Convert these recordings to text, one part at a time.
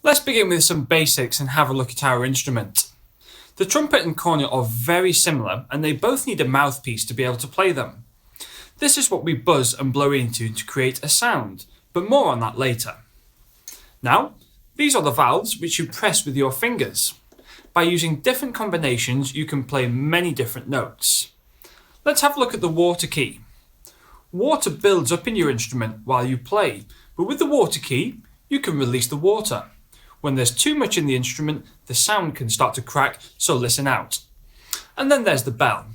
Let's begin with some basics and have a look at our instrument. The trumpet and cornet are very similar and they both need a mouthpiece to be able to play them. This is what we buzz and blow into to create a sound, but more on that later. Now, these are the valves which you press with your fingers. By using different combinations, you can play many different notes. Let's have a look at the water key. Water builds up in your instrument while you play, but with the water key, you can release the water. When there's too much in the instrument, the sound can start to crack, so listen out. And then there's the bell.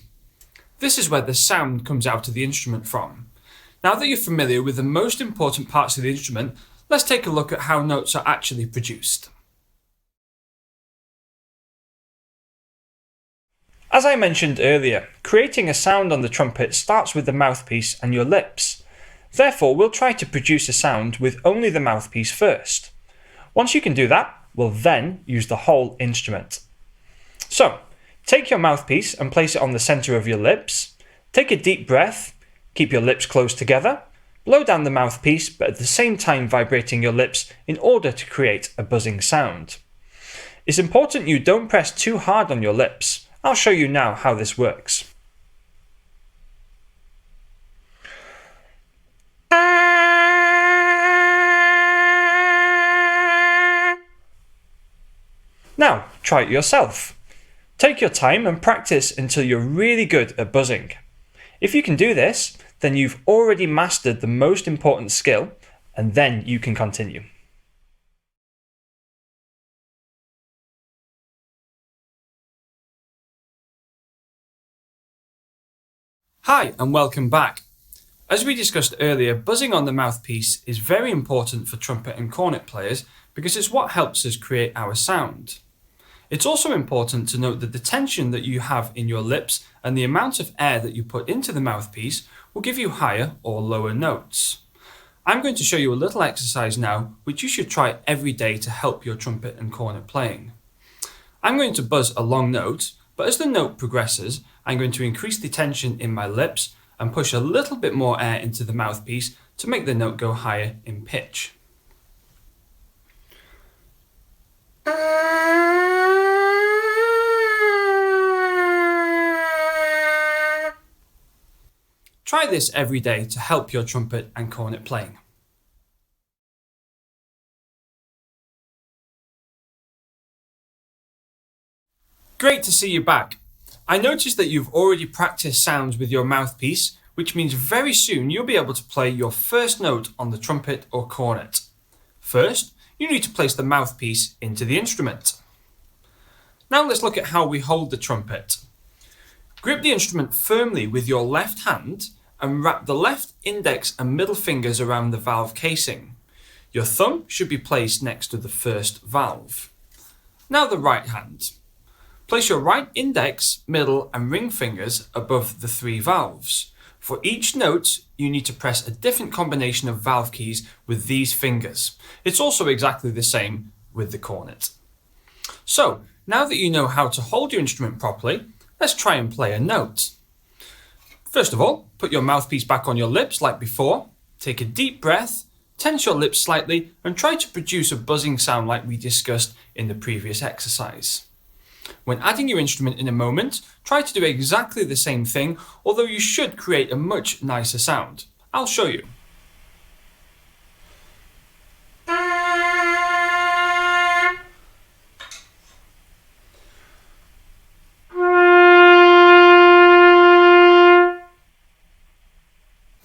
This is where the sound comes out of the instrument from. Now that you're familiar with the most important parts of the instrument, let's take a look at how notes are actually produced. As I mentioned earlier, creating a sound on the trumpet starts with the mouthpiece and your lips. Therefore, we'll try to produce a sound with only the mouthpiece first. Once you can do that, we'll then use the whole instrument. So, take your mouthpiece and place it on the center of your lips. Take a deep breath, keep your lips close together, blow down the mouthpiece but at the same time vibrating your lips in order to create a buzzing sound. It's important you don't press too hard on your lips. I'll show you now how this works. Now, try it yourself. Take your time and practice until you're really good at buzzing. If you can do this, then you've already mastered the most important skill, and then you can continue. Hi, and welcome back. As we discussed earlier, buzzing on the mouthpiece is very important for trumpet and cornet players because it's what helps us create our sound. It's also important to note that the tension that you have in your lips and the amount of air that you put into the mouthpiece will give you higher or lower notes. I'm going to show you a little exercise now which you should try every day to help your trumpet and cornet playing. I'm going to buzz a long note, but as the note progresses, I'm going to increase the tension in my lips and push a little bit more air into the mouthpiece to make the note go higher in pitch. Try this every day to help your trumpet and cornet playing. Great to see you back. I noticed that you've already practiced sounds with your mouthpiece, which means very soon you'll be able to play your first note on the trumpet or cornet. First, you need to place the mouthpiece into the instrument. Now let's look at how we hold the trumpet. Grip the instrument firmly with your left hand and wrap the left index and middle fingers around the valve casing. Your thumb should be placed next to the first valve. Now the right hand. Place your right index, middle and ring fingers above the three valves. For each note, you need to press a different combination of valve keys with these fingers. It's also exactly the same with the cornet. So, now that you know how to hold your instrument properly, let's try and play a note. First of all, put your mouthpiece back on your lips like before. Take a deep breath, tense your lips slightly and try to produce a buzzing sound like we discussed in the previous exercise. When adding your instrument in a moment, try to do exactly the same thing, although you should create a much nicer sound. I'll show you.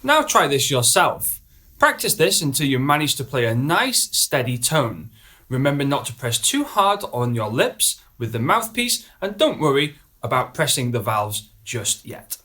Now try this yourself. Practice this until you manage to play a nice, steady tone. Remember not to press too hard on your lips with the mouthpiece and don't worry about pressing the valves just yet.